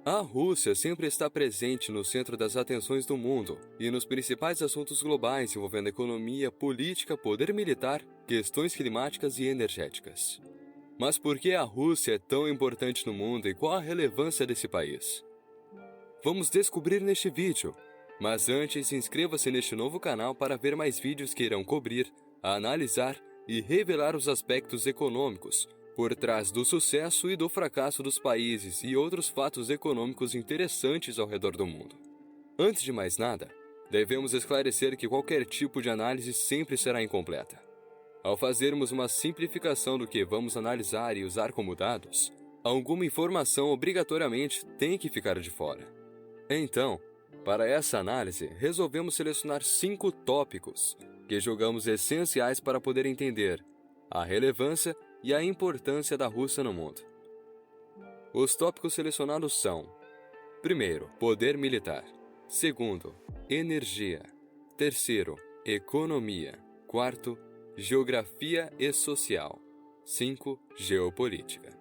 A Rússia sempre está presente no centro das atenções do mundo e nos principais assuntos globais envolvendo economia, política, poder militar, questões climáticas e energéticas. Mas por que a Rússia é tão importante no mundo e qual a relevância desse país? Vamos descobrir neste vídeo. Mas antes, inscreva-se neste novo canal para ver mais vídeos que irão cobrir, analisar e revelar os aspectos econômicos por trás do sucesso e do fracasso dos países e outros fatos econômicos interessantes ao redor do mundo. Antes de mais nada, devemos esclarecer que qualquer tipo de análise sempre será incompleta. Ao fazermos uma simplificação do que vamos analisar e usar como dados, alguma informação obrigatoriamente tem que ficar de fora. Então, para essa análise, resolvemos selecionar 5 tópicos que julgamos essenciais para poder entender a relevância e a importância da Rússia no mundo. Os tópicos selecionados são: primeiro, poder militar; segundo, energia; terceiro, economia; quarto, geografia e social; 5, geopolítica.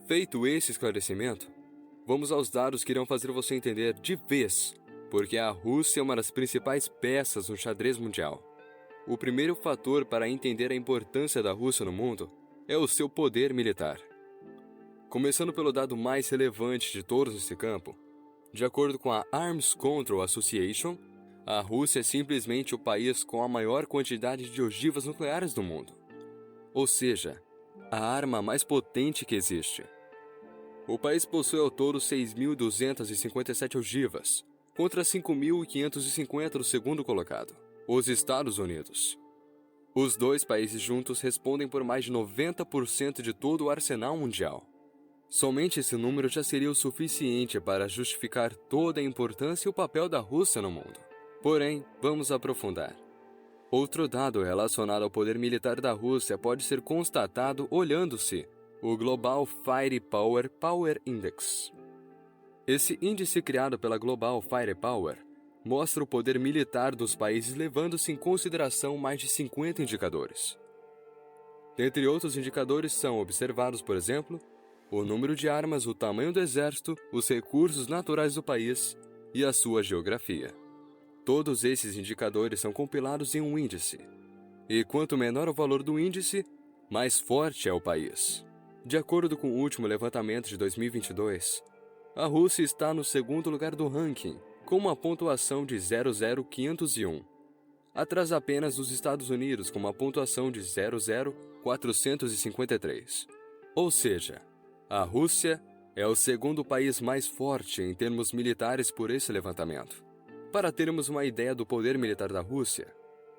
Feito esse esclarecimento, vamos aos dados que irão fazer você entender de vez porque a Rússia é uma das principais peças no xadrez mundial. O primeiro fator para entender a importância da Rússia no mundo é o seu poder militar. Começando pelo dado mais relevante de todos nesse campo, de acordo com a Arms Control Association, a Rússia é simplesmente o país com a maior quantidade de ogivas nucleares do mundo. Ou seja, a arma mais potente que existe. O país possui ao todo 6.257 ogivas, contra 5.550 do segundo colocado, os Estados Unidos. Os dois países juntos respondem por mais de 90% de todo o arsenal mundial. Somente esse número já seria o suficiente para justificar toda a importância e o papel da Rússia no mundo. Porém, vamos aprofundar. Outro dado relacionado ao poder militar da Rússia pode ser constatado olhando-se o Global Firepower Power Index. Esse índice criado pela Global Firepower mostra o poder militar dos países levando-se em consideração mais de 50 indicadores. Dentre outros indicadores são observados, por exemplo, o número de armas, o tamanho do exército, os recursos naturais do país e a sua geografia. Todos esses indicadores são compilados em um índice. E quanto menor o valor do índice, mais forte é o país. De acordo com o último levantamento de 2022, a Rússia está no segundo lugar do ranking, com uma pontuação de 00501, atrás apenas dos Estados Unidos com uma pontuação de 00453. Ou seja, a Rússia é o segundo país mais forte em termos militares por esse levantamento. Para termos uma ideia do poder militar da Rússia,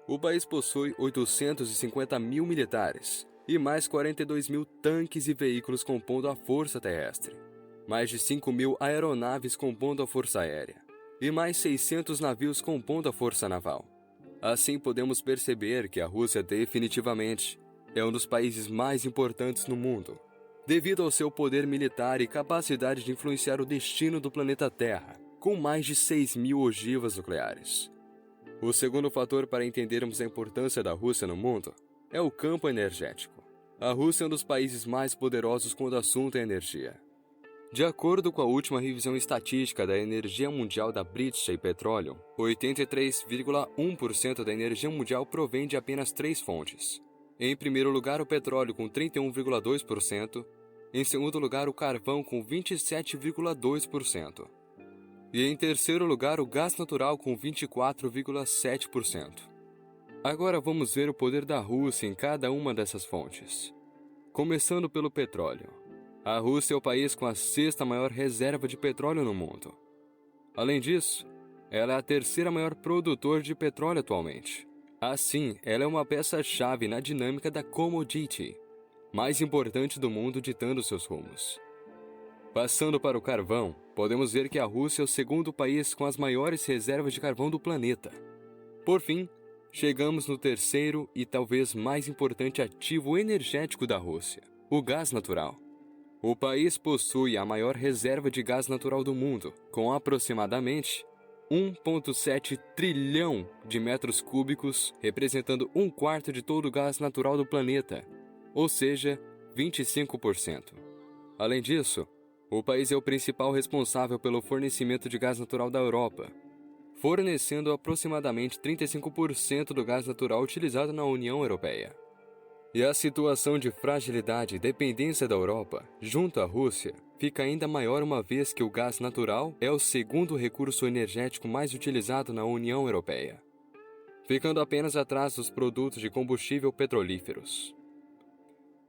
o país possui 850 mil militares e mais 42 mil tanques e veículos compondo a força terrestre, mais de 5 mil aeronaves compondo a força aérea e mais 600 navios compondo a força naval. Assim podemos perceber que a Rússia definitivamente é um dos países mais importantes no mundo, devido ao seu poder militar e capacidade de influenciar o destino do planeta Terra, com mais de 6.000 ogivas nucleares. O segundo fator para entendermos a importância da Rússia no mundo é o campo energético. A Rússia é um dos países mais poderosos quando o assunto é energia. De acordo com a última revisão estatística da energia mundial da British Petroleum, 83,1% da energia mundial provém de apenas 3 fontes. Em primeiro lugar, o petróleo com 31,2%, em segundo lugar, o carvão com 27,2%, e em terceiro lugar, o gás natural com 24,7%. Agora vamos ver o poder da Rússia em cada uma dessas fontes. Começando pelo petróleo. A Rússia é o país com a 6ª maior reserva de petróleo no mundo. Além disso, ela é a 3ª maior produtor de petróleo atualmente. Assim, ela é uma peça-chave na dinâmica da commodity, mais importante do mundo ditando seus rumos. Passando para o carvão, podemos ver que a Rússia é o segundo país com as maiores reservas de carvão do planeta. Por fim, chegamos no terceiro e talvez mais importante ativo energético da Rússia, o gás natural. O país possui a maior reserva de gás natural do mundo, com aproximadamente 1,7 trilhão de metros cúbicos, representando 1/4 de todo o gás natural do planeta, ou seja, 25%. Além disso, O país é o principal responsável pelo fornecimento de gás natural da Europa, fornecendo aproximadamente 35% do gás natural utilizado na União Europeia. E a situação de fragilidade e dependência da Europa, junto à Rússia, fica ainda maior uma vez que o gás natural é o segundo recurso energético mais utilizado na União Europeia, ficando apenas atrás dos produtos de combustível petrolíferos.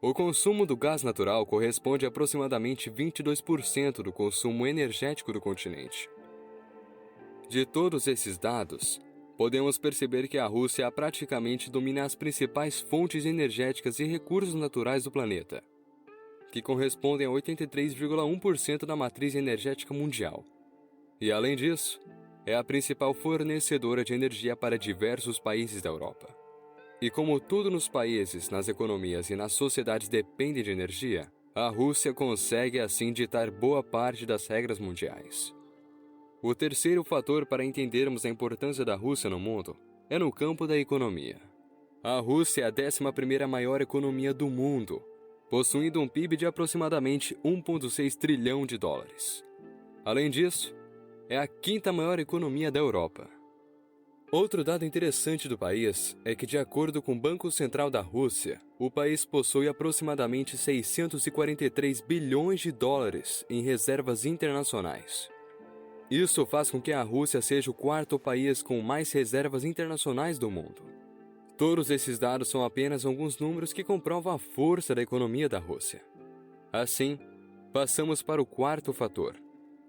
O consumo do gás natural corresponde a aproximadamente 22% do consumo energético do continente. De todos esses dados, podemos perceber que a Rússia praticamente domina as principais fontes energéticas e recursos naturais do planeta, que correspondem a 83,1% da matriz energética mundial. E, além disso, é a principal fornecedora de energia para diversos países da Europa. E como tudo nos países, nas economias e nas sociedades depende de energia, a Rússia consegue assim ditar boa parte das regras mundiais. O terceiro fator para entendermos a importância da Rússia no mundo é no campo da economia. A Rússia é a 11ª maior economia do mundo, possuindo um PIB de aproximadamente 1,6 trilhão de dólares. Além disso, é a 5ª maior economia da Europa. Outro dado interessante do país é que, de acordo com o Banco Central da Rússia, o país possui aproximadamente 643 bilhões de dólares em reservas internacionais. Isso faz com que a Rússia seja o 4º país com mais reservas internacionais do mundo. Todos esses dados são apenas alguns números que comprovam a força da economia da Rússia. Assim, passamos para o quarto fator.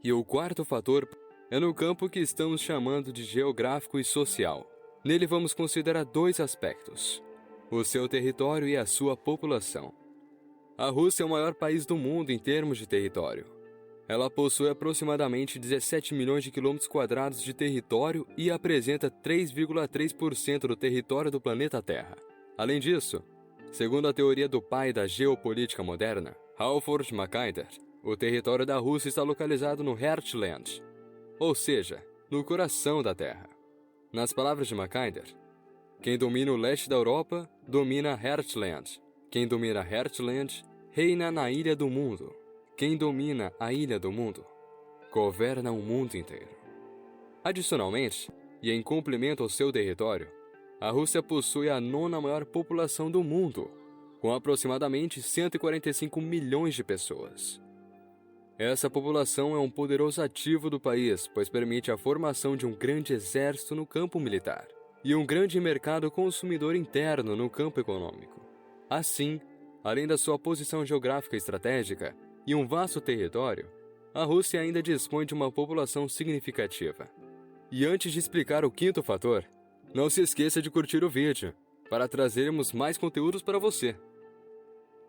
E o quarto fator é no campo que estamos chamando de geográfico e social. Nele vamos considerar dois aspectos: o seu território e a sua população. A Rússia é o maior país do mundo em termos de território. Ela possui aproximadamente 17 milhões de quilômetros quadrados de território e apresenta 3,3% do território do planeta Terra. Além disso, segundo a teoria do pai da geopolítica moderna, Halford Mackinder, o território da Rússia está localizado no Heartland, ou seja, no coração da Terra. Nas palavras de Mackinder, quem domina o leste da Europa domina Heartland. Quem domina Heartland reina na ilha do mundo. Quem domina a ilha do mundo governa o mundo inteiro. Adicionalmente, e em complemento ao seu território, a Rússia possui a 9ª maior população do mundo, com aproximadamente 145 milhões de pessoas. Essa população é um poderoso ativo do país, pois permite a formação de um grande exército no campo militar e um grande mercado consumidor interno no campo econômico. Assim, além da sua posição geográfica estratégica e um vasto território, a Rússia ainda dispõe de uma população significativa. E antes de explicar o quinto fator, não se esqueça de curtir o vídeo, para trazermos mais conteúdos para você.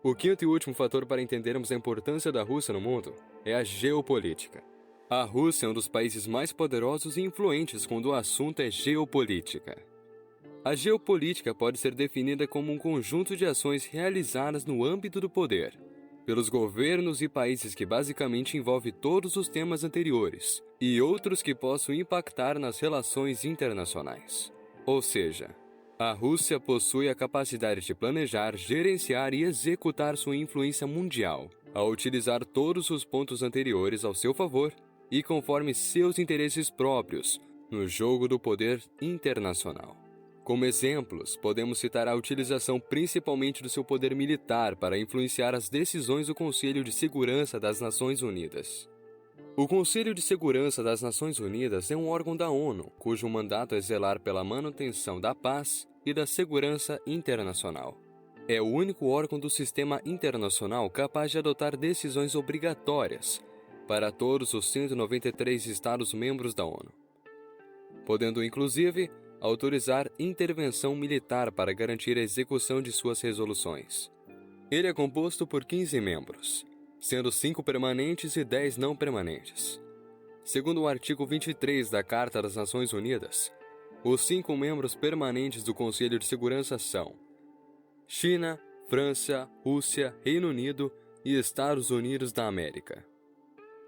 O quinto e último fator para entendermos a importância da Rússia no mundo é a geopolítica. A Rússia é um dos países mais poderosos e influentes quando o assunto é geopolítica. A geopolítica pode ser definida como um conjunto de ações realizadas no âmbito do poder, pelos governos e países que basicamente envolve todos os temas anteriores e outros que possam impactar nas relações internacionais. Ou seja, a Rússia possui a capacidade de planejar, gerenciar e executar sua influência mundial, ao utilizar todos os pontos anteriores ao seu favor e conforme seus interesses próprios no jogo do poder internacional. Como exemplos, podemos citar a utilização principalmente do seu poder militar para influenciar as decisões do Conselho de Segurança das Nações Unidas. O Conselho de Segurança das Nações Unidas é um órgão da ONU, cujo mandato é zelar pela manutenção da paz e da segurança internacional. É o único órgão do sistema internacional capaz de adotar decisões obrigatórias para todos os 193 Estados-membros da ONU, podendo inclusive autorizar intervenção militar para garantir a execução de suas resoluções. Ele é composto por 15 membros, sendo 5 permanentes e 10 não permanentes. Segundo o artigo 23 da Carta das Nações Unidas, os 5 membros permanentes do Conselho de Segurança são China, França, Rússia, Reino Unido e Estados Unidos da América.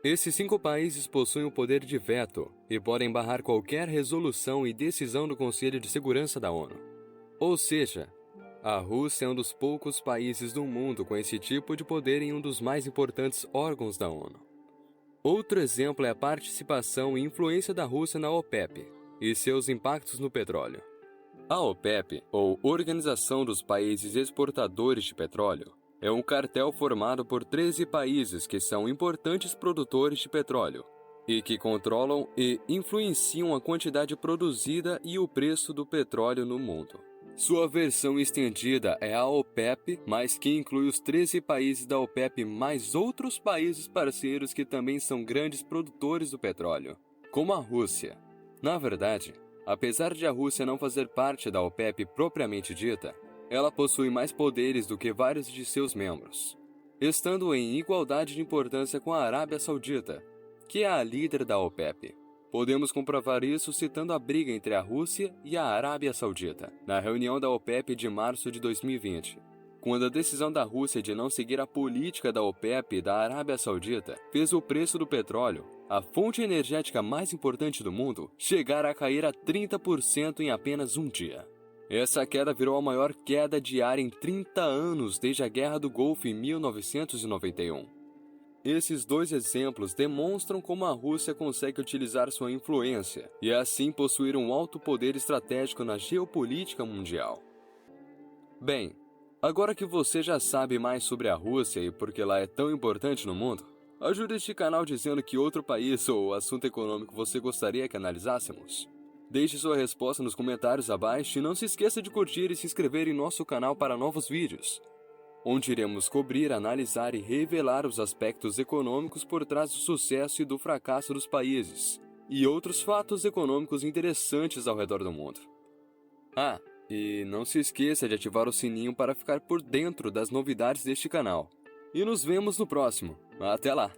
Esses 5 países possuem o poder de veto e podem barrar qualquer resolução e decisão do Conselho de Segurança da ONU. Ou seja, a Rússia é um dos poucos países do mundo com esse tipo de poder em um dos mais importantes órgãos da ONU. Outro exemplo é a participação e influência da Rússia na OPEP e seus impactos no petróleo. A OPEP, ou Organização dos Países Exportadores de Petróleo, é um cartel formado por 13 países que são importantes produtores de petróleo e que controlam e influenciam a quantidade produzida e o preço do petróleo no mundo. Sua versão estendida é a OPEP, mas que inclui os 13 países da OPEP mais outros países parceiros que também são grandes produtores do petróleo, como a Rússia. Na verdade, apesar de a Rússia não fazer parte da OPEP propriamente dita, ela possui mais poderes do que vários de seus membros, estando em igualdade de importância com a Arábia Saudita, que é a líder da OPEP. Podemos comprovar isso citando a briga entre a Rússia e a Arábia Saudita, na reunião da OPEP de março de 2020, quando a decisão da Rússia de não seguir a política da OPEP e da Arábia Saudita fez o preço do petróleo, a fonte energética mais importante do mundo, chegar a cair a 30% em apenas um dia. Essa queda virou a maior queda diária em 30 anos desde a Guerra do Golfo em 1991. Esses dois exemplos demonstram como a Rússia consegue utilizar sua influência e assim possuir um alto poder estratégico na geopolítica mundial. Bem, agora que você já sabe mais sobre a Rússia e por que ela é tão importante no mundo, ajude este canal dizendo que outro país ou assunto econômico você gostaria que analisássemos. Deixe sua resposta nos comentários abaixo e não se esqueça de curtir e se inscrever em nosso canal para novos vídeos, onde iremos cobrir, analisar e revelar os aspectos econômicos por trás do sucesso e do fracasso dos países, e outros fatos econômicos interessantes ao redor do mundo. Ah, e não se esqueça de ativar o sininho para ficar por dentro das novidades deste canal. E nos vemos no próximo. Até lá!